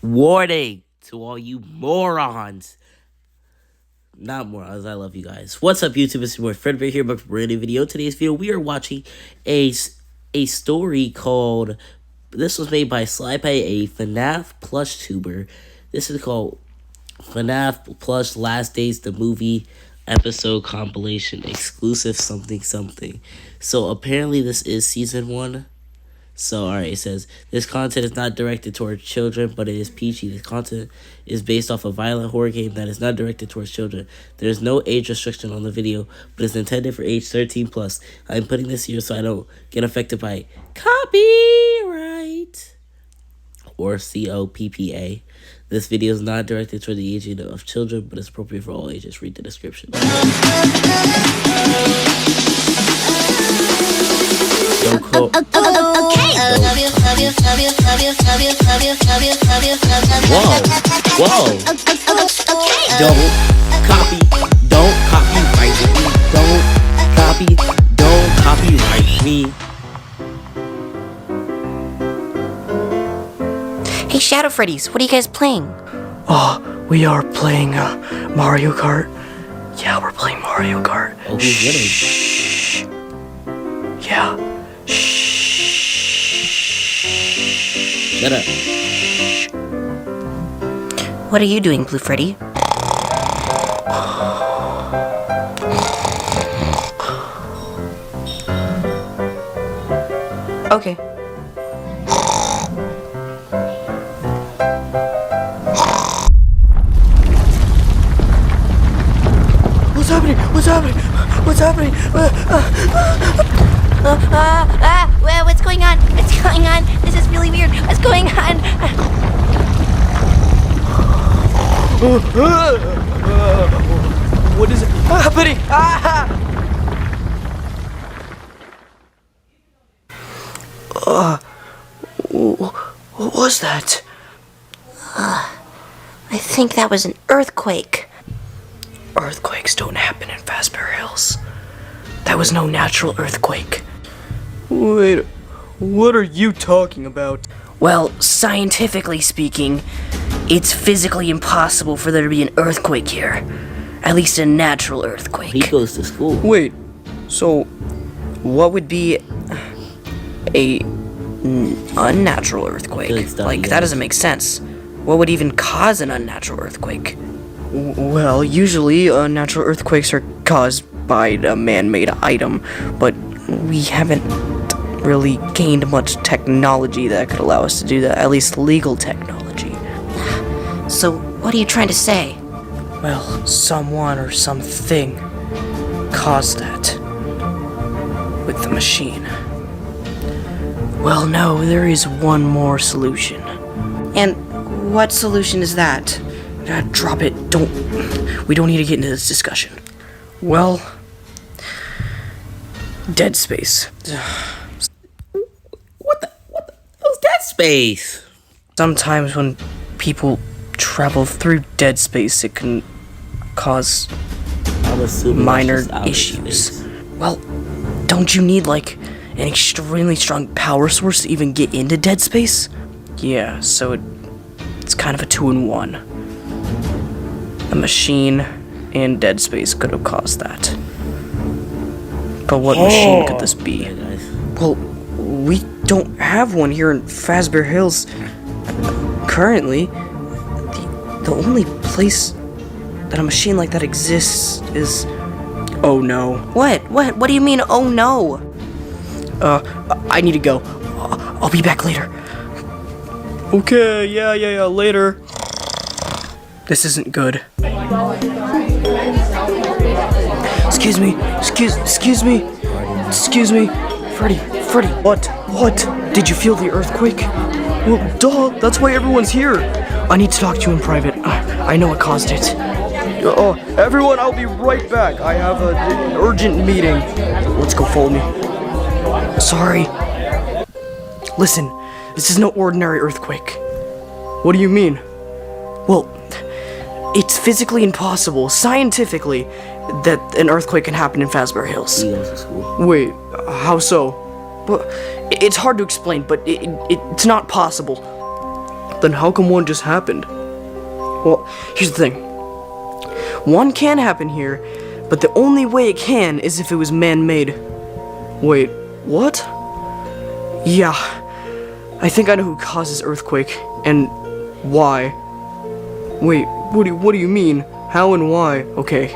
Warning to all you morons. Not morons, I love you guys. What's up, YouTube? It's your boy Fredbear here, back for a brand new video. Today's video, we are watching a story called, this was made by Sly Pie, a FNAF plush tuber. This is called FNAF Plush Last Days, the movie episode compilation, exclusive something something. So apparently this is season 1. So, alright, it says, this content is not directed towards children, but it is PG. This content is based off a violent horror game that is not directed towards children. There is no age restriction on the video, but it's intended for age 13+. I'm putting this here so I don't get affected by copyright or COPPA. This video is not directed toward the age of children, but it's appropriate for all ages. Read the description. Don't quote. Okay. Whoa. Don't copy. Don't copyright me. Don't copy. Don't copyright me. Hey, Shadow Freddy's, what are you guys playing? Oh, we are playing Mario Kart. Yeah, we're playing Mario Kart. Oh, who's winning? Shh. Yeah. Shh. Shut up. What are you doing, Blue Freddy? Okay. What's happening? What's happening? What's happening? What's going on? What's going on? This is really weird. What's going on? What is happening? What was that? I think that was an earthquake. Earthquakes don't happen in Fazbear Hills. That was no natural earthquake. Wait, what are you talking about? Well, scientifically speaking, it's physically impossible for there to be an earthquake here. At least a natural earthquake. He goes to school. Wait, so what would be a unnatural earthquake? Good stuff, Like, you that guys. doesn't make sense. What would even cause an unnatural earthquake? Well, usually unnatural earthquakes are caused by a man-made item, but we haven't really gained much technology that could allow us to do that, at least legal technology. So, what are you trying to say? Well, someone or something caused that with the machine. Well, no, there is one more solution. And what solution is that? Drop it. We don't need to get into this discussion. Well, Dead Space. What the? Who's Dead Space? Sometimes when people travel through Dead Space, it can cause I'm assuming minor that's just outer issues. space. Well, don't you need, like, an extremely strong power source to even get into Dead Space? Yeah, so it's kind of a 2-in-1. The machine and Dead Space could have caused that. But what machine could this be? Yeah, guys. Well, we don't have one here in Fazbear Hills currently. The only place that a machine like that exists is... Oh no. What? What do you mean, oh no? I need to go. I'll be back later. Okay, yeah, later. This isn't good. Excuse me. Freddy. What? Did you feel the earthquake? Well, duh, that's why everyone's here. I need to talk to you in private. I know what caused it. Everyone, I'll be right back. I have an urgent meeting. Let's go, follow me. Sorry. Listen, this is no ordinary earthquake. What do you mean? Well, it's physically impossible, scientifically, that an earthquake can happen in Fazbear Hills. He goes to school. Wait, how so? Well, it's hard to explain, but it's not possible. Then how come one just happened? Well, here's the thing. One can happen here, but the only way it can is if it was man-made. Wait, what? Yeah, I think I know who caused this earthquake, and why. Wait, what do you mean? How and why? Okay.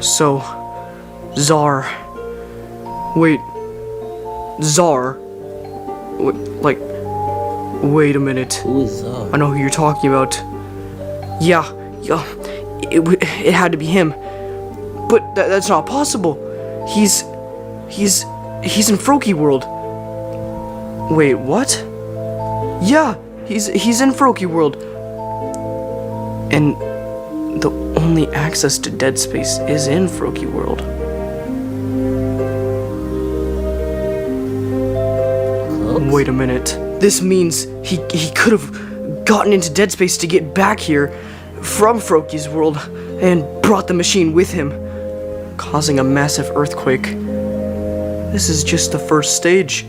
So, Czar. Wait, Czar? Wait a minute. Who is Czar? I know who you're talking about. Yeah, it had to be him. But that's not possible. He's in Froakie World. Wait, what? Yeah, he's in Froakie World. And the only access to dead space is in Froakie World. Close? Wait a minute. This means he could have gotten into dead space to get back here from Frokie's world and brought the machine with him, causing a massive earthquake. This is just the first stage.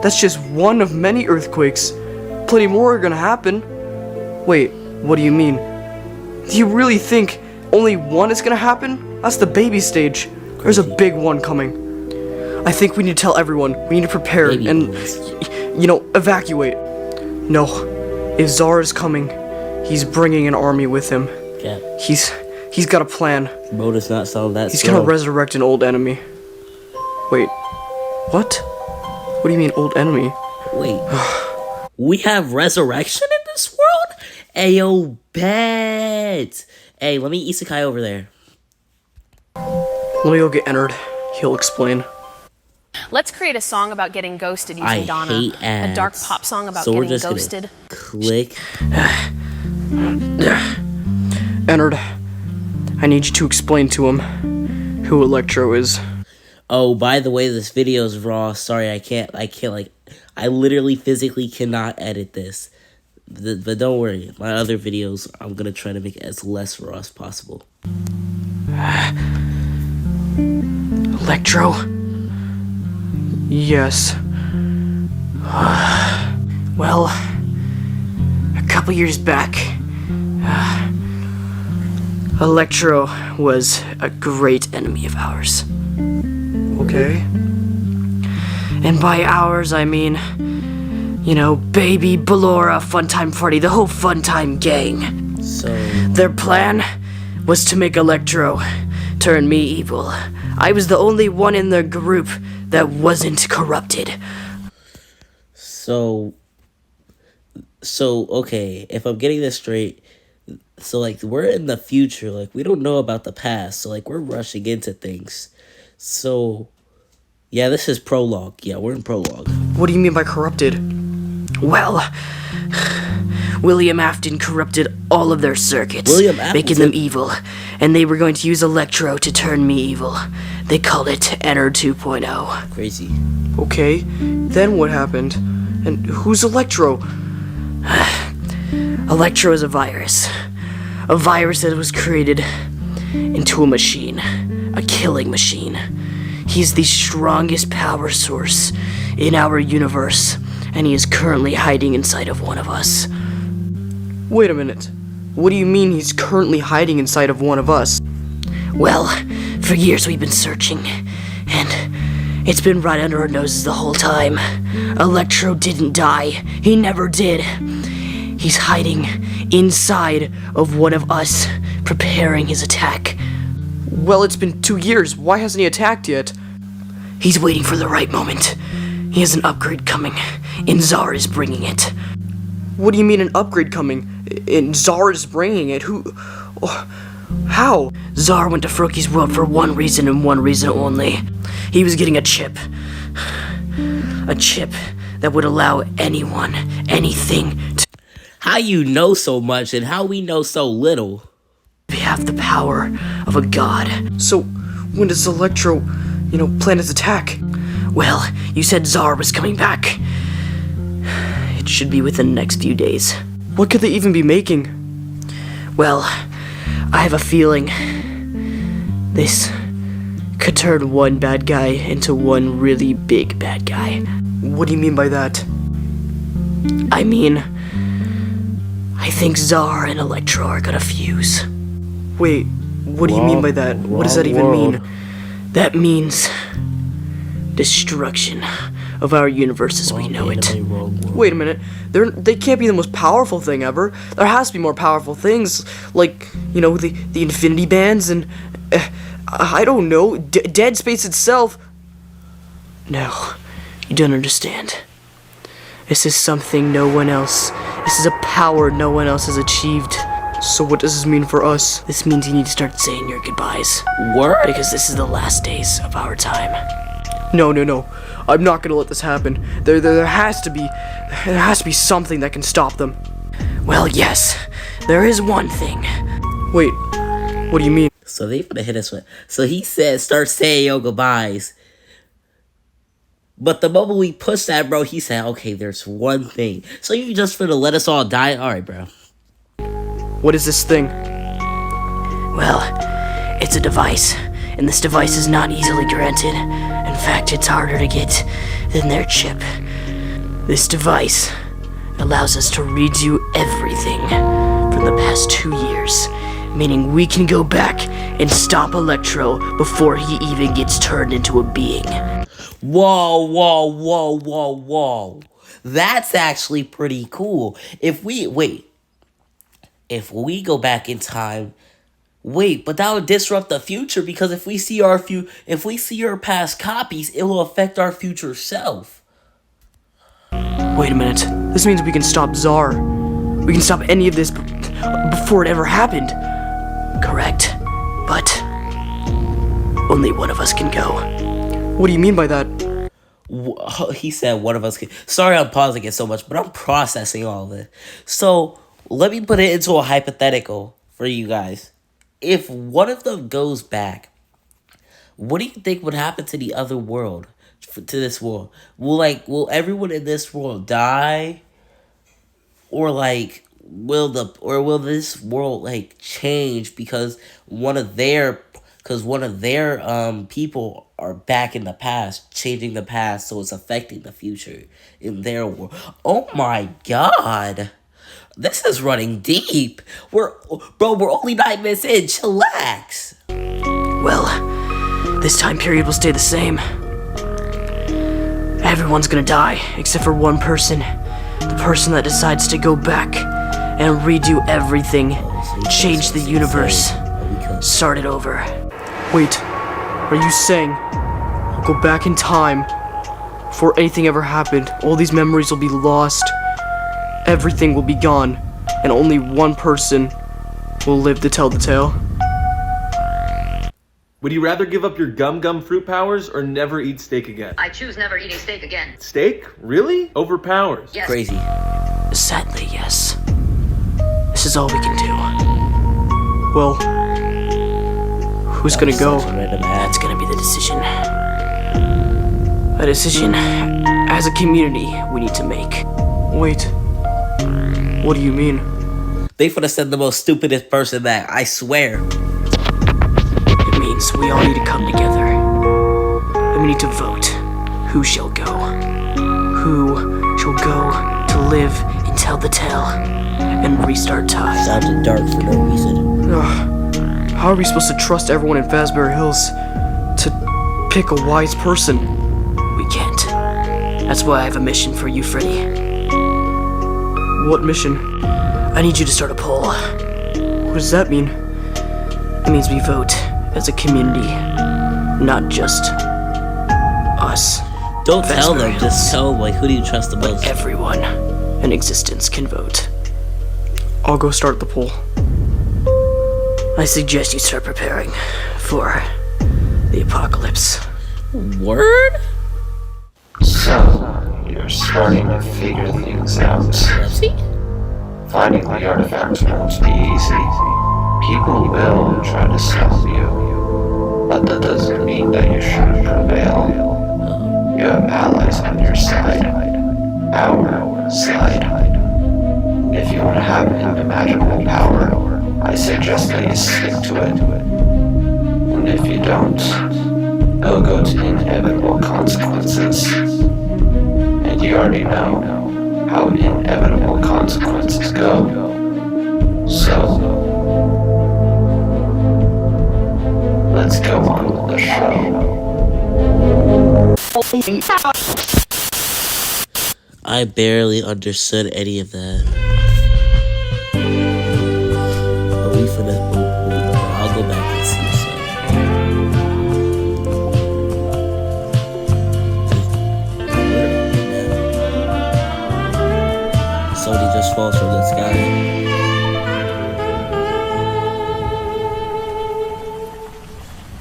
That's just one of many earthquakes. Plenty more are gonna happen. Wait, what do you mean? Do you really think only one is gonna happen? That's the baby stage. There's a big one coming. I think we need to tell everyone. We need to prepare and, evacuate. No, if Czar is coming, he's bringing an army with him. Yeah. He's got a plan. Bro does not sound that He's slow. gonna resurrect an old enemy. Wait, what? What do you mean, old enemy? Wait. We have resurrection in this world? Ayo, bet. Hey, let me isekai over there. Let me go get entered. He'll explain. Let's create a song about getting ghosted using I Donna. hate ads. A dark pop song about So we're getting just gonna ghosted. Click. Entered. I need you to explain to him who Electro is. Oh, by the way, this video is raw. Sorry, I can't, I literally physically cannot edit this. But don't worry, my other videos, I'm gonna try to make it as less raw as possible. Electro? Yes. Well, a couple years back, Electro was a great enemy of ours. Okay. And by ours, I mean, Baby, Ballora, Funtime Party, the whole Funtime gang. So, Their plan was to make Electro turn me evil. I was the only one in their group that wasn't corrupted. so, okay, if I'm getting this straight, so, we're in the future, we don't know about the past, so, we're rushing into things. So, yeah, this is prologue. Yeah, we're in prologue. What do you mean by corrupted? Well, William Afton corrupted all of their circuits, William Afton? making them evil, and they were going to use Electro to turn me evil. They called it Enter 2.0. Crazy. Okay, then what happened? And who's Electro? Electro is a virus that was created into a machine, a killing machine. He's the strongest power source in our universe, and he is currently hiding inside of one of us. Wait a minute. What do you mean he's currently hiding inside of one of us? Well, for years we've been searching, and it's been right under our noses the whole time. Electro didn't die. He never did. He's hiding inside of one of us, preparing his attack. Well, it's been 2 years. Why hasn't he attacked yet? He's waiting for the right moment. He has an upgrade coming, and Czar is bringing it. What do you mean an upgrade coming? And Czar is bringing it? Who? How? Czar went to Frokie's world for one reason and one reason only. He was getting a chip. A chip that would allow anyone, anything to How you know so much and how we know so little? have the power of a god. So, when does Electro, plan his attack? Well, you said Czar was coming back. It should be within the next few days. What could they even be making? Well, I have a feeling this could turn one bad guy into one really big bad guy. What do you mean by that? I mean, I think Czar and Electro are gonna fuse. Wait, what do you mean by that? What does that even mean? That means destruction of our universe as we know it. Wait a minute, they can't be the most powerful thing ever. There has to be more powerful things, like, you know, the infinity bands and, I don't know, dead space itself. No, you don't understand. This is something no one else, this is a power no one else has achieved. So what does this mean for us? This means you need to start saying your goodbyes. What? Because this is the last days of our time. No. I'm not gonna let this happen. There has to be something that can stop them. Well, yes, there is one thing. Wait, what do you mean? So they finna hit us with. So he said, start saying your goodbyes. But the moment we pushed that, bro, he said, okay, there's one thing. So you just finna let us all die? Alright, bro. What is this thing? Well, it's a device, and this device is not easily granted. In fact, it's harder to get than their chip. This device allows us to redo everything from the past 2 years, meaning we can go back and stop Electro before he even gets turned into a being. Whoa. That's actually pretty cool. If we go back in time, but that would disrupt the future, because if we see our past copies, it will affect our future self. Wait a minute. This means we can stop Czar. We can stop any of this before it ever happened. Correct. But only one of us can go. What do you mean by that? He said one of us can. Sorry I'm pausing it so much, but I'm processing all of it. So let me put it into a hypothetical for you guys. If one of them goes back, what do you think would happen to the other world? To this world? Will everyone in this world die? Or will this world change because one of their people are back in the past, changing the past, so it's affecting the future in their world? Oh my god. This is running deep. We're only 9 minutes in. Chillax. Well, this time period will stay the same. Everyone's gonna die, except for one person. The person that decides to go back and redo everything, change the universe, start it over. Wait, are you saying I'll go back in time before anything ever happened? All these memories will be lost. Everything will be gone, and only one person will live to tell the tale. Would you rather give up your gum fruit powers or never eat steak again? I choose never eating steak again. Steak? Really? Over powers? Yes. Crazy. Sadly, yes. This is all we can do. Well, who's gonna go? That's gonna be the decision. A decision as a community we need to make. Wait, what do you mean? They finna send the most stupidest person back, I swear. It means we all need to come together. And we need to vote who shall go. Who shall go to live and tell the tale and restart time. Sounded dark for no reason. How are we supposed to trust everyone in Fazbear Hills to pick a wise person? We can't. That's why I have a mission for you, Freddy. What mission? I need you to start a poll. What does that mean? It means we vote as a community, not just us. Don't tell Fazbear them, Hills. just tell them, who do you trust the most? Everyone in existence can vote. I'll go start the poll. I suggest you start preparing for the apocalypse. Word? So, you're starting to figure things out. Finding the artifact won't be easy. People will try to stop you, but that doesn't mean that you shouldn't prevail. You have allies on your side. Our side. If you want to have unimaginable power, I suggest that you stick to it. And if you don't, it'll go to inevitable consequences. And you already know how inevitable consequences go. I barely understood any of that. Are we finna? I'll go back and see some. Somebody just falls from the sky.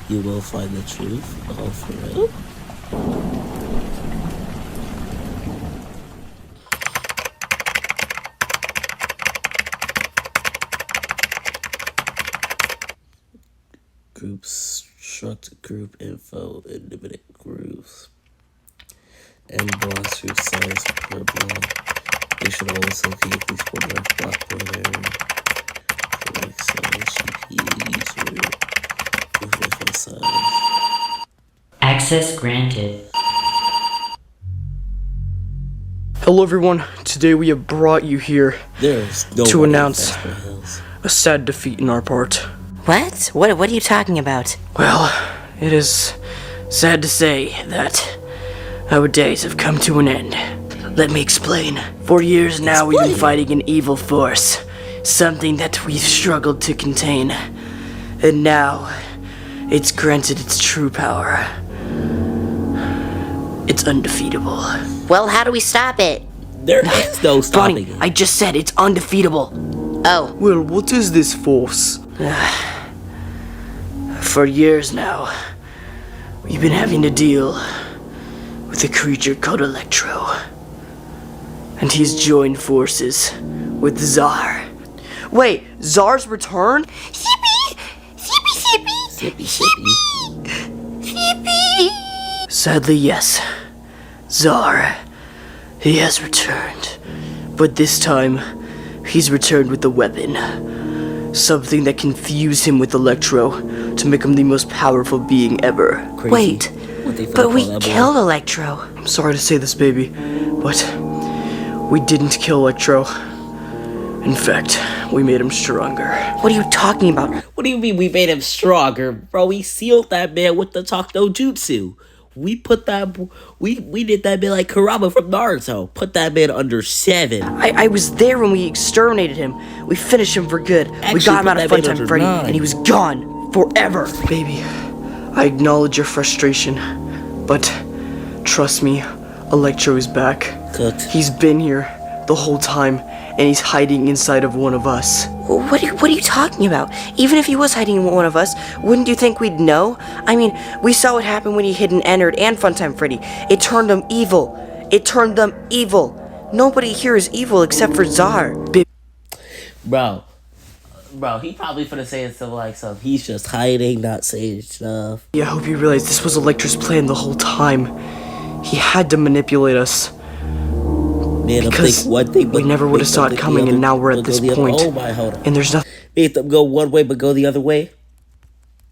You will find the truth. Oh, for real? Struct group info, inhibit groups, and boss group size per block. They should always locate at least one more block per area. Correct size, CPU, user, info size. Access granted. Hello everyone, today we have brought you here There's no to way announce that's what else. a sad defeat in our part. What? What are you talking about? Well, it is sad to say that our days have come to an end. Let me explain. For years now we've been fighting an evil force, something that we've struggled to contain. And now, it's granted its true power. It's undefeatable. Well, how do we stop it? There is no stopping Bonnie, it. I just said it's undefeatable. Oh, Well, what is this force? For years now, we've been having to deal with a creature called Electro. And he's joined forces with Czar. Wait, Czar's returned? Sippy, sippy. Sadly, yes. Czar, he has returned. But this time, he's returned with a weapon. Something that can fuse him with Electro to make him the most powerful being ever. Crazy. wait. What they finna But call we that boy? killed Electro. I'm sorry to say this, baby, but we didn't kill Electro. In fact, we made him stronger. What are you talking about? What do you mean we made him stronger? Bro, we sealed that man with the Talk No Jutsu. We put that, we did that man like Kurama from Naruto. Put that man under 7. I was there when we exterminated him. We finished him for good. We Actually, got him out put of that man Funtime under Freddy, 9. and he was gone forever. Baby, I acknowledge your frustration, but trust me, Electro is back. Cooked. He's been here the whole time, and he's hiding inside of one of us. What are you talking about? Even if he was hiding in one of us, wouldn't you think we'd know? I mean, we saw what happened when he hid and entered and Funtime Freddy. It turned them evil. It turned them evil. Nobody here is evil except for Czar. Bro, he probably finna say stuff like something. He's just hiding, not saying stuff. I hope you realize this was Electro's plan the whole time. He had to manipulate us. Man, I'm Because thinking one thing, but we never would have make saw them it think coming, the and now other- we're at but go this the other- point. Oh my, hold on. And there's nothing Make them go one way, but go the other way.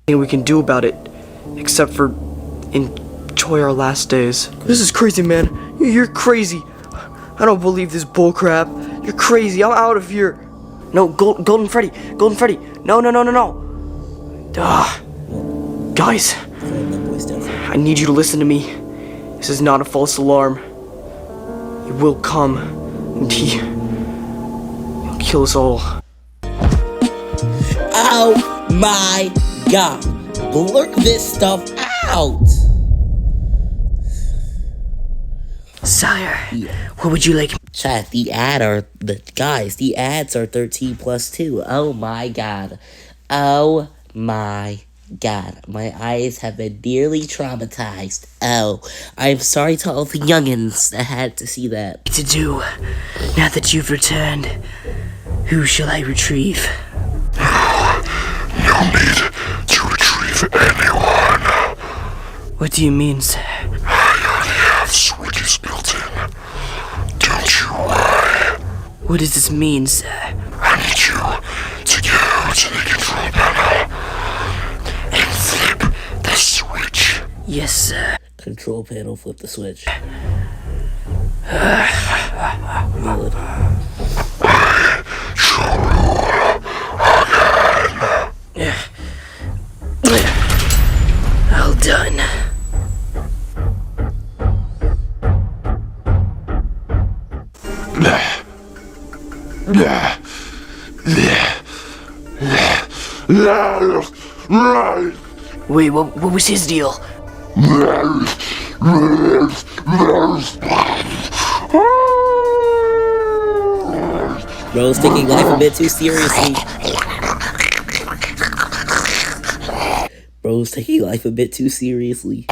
we can do about it, except for enjoy our last days. This is crazy, man. You're crazy. I don't believe this bullcrap. You're crazy. I'm out of here. No, Golden Freddy. Golden Freddy. No. Guys, Calm that voice down. I need you to listen to me. This is not a false alarm. He will come, and he'll kill us all. Oh my god. Blurt this stuff out. Sire, what would you like? Chat, the ads are 13 plus 2. Oh my god. Oh my god. My eyes have been nearly traumatized. Oh, I'm sorry to all the youngins that had to see that. To do, now that you've returned, who shall I retrieve? You need to retrieve anyone. What do you mean, sir? I only have switches built in. Don't you worry. What does this mean, sir? I need you to go to the control panel and flip the switch. Yes, sir. Control panel, flip the switch. Good. Shall rule again. All done. Wait, what was his deal? Bro's taking life a bit too seriously. Bro's taking life a bit too seriously.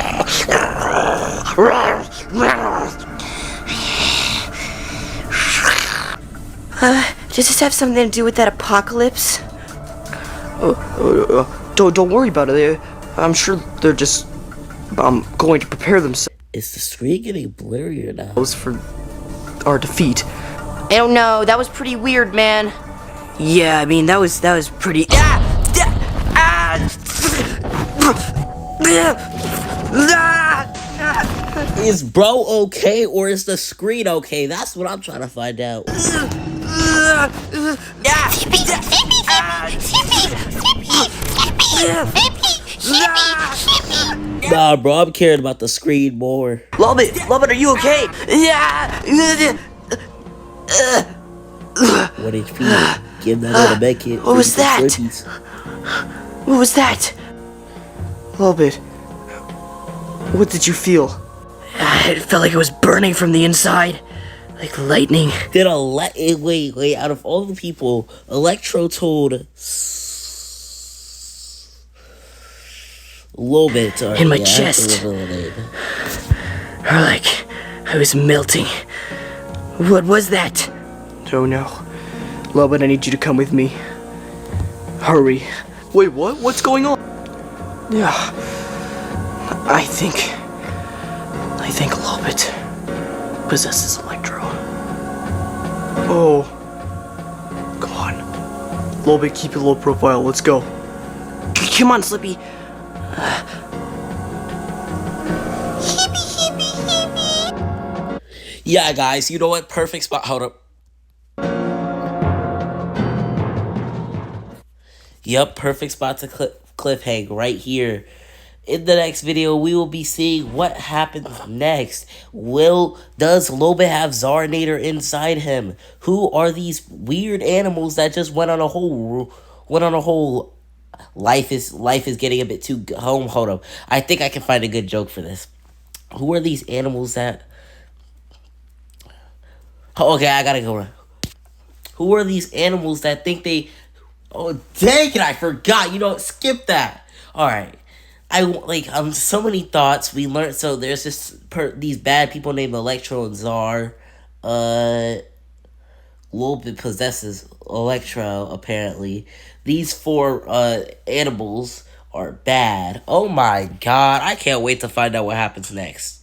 Does this have something to do with that apocalypse? Don't worry about it. I'm sure they're just going to prepare themselves Is the screen getting blurrier now? for our defeat. I don't know. That was pretty weird, man. Yeah, I mean that was pretty. Is bro okay or is the screen okay? That's what I'm trying to find out. Nah, bro, I'm caring about the screen more. Lobit, are you okay? Yeah. 1 HP. Give that little med kit. What was that? What was that? Lobit, what did you feel? It felt like it was burning from the inside, like lightning. Did wait, out of all the people, Electro told a little bit In my chest. Or like I was melting. What was that? Oh no. Lobit, I need you to come with me. Hurry. Wait, what? What's going on? Yeah. I think Lobit possesses Electro. Oh. Come on. Lobit, keep your low profile. Let's go. Come on, Slippy. Yeah, guys, you know what? Perfect spot. Hold up. Yep, perfect spot to cliffhang right here. In the next video, we will be seeing what happens next. Does Lobit have Zarnator inside him? Who are these weird animals that just went on a whole life is getting a bit too hold up. I think I can find a good joke for this. Who are these animals that okay, I gotta go. Who are these animals that think they oh dang it, I forgot. You know, skip that. Alright. So many thoughts we learned. So there's these bad people named Electro and Zar. Lobit possesses Electro, apparently. These 4 animals are bad. Oh my god, I can't wait to find out what happens next.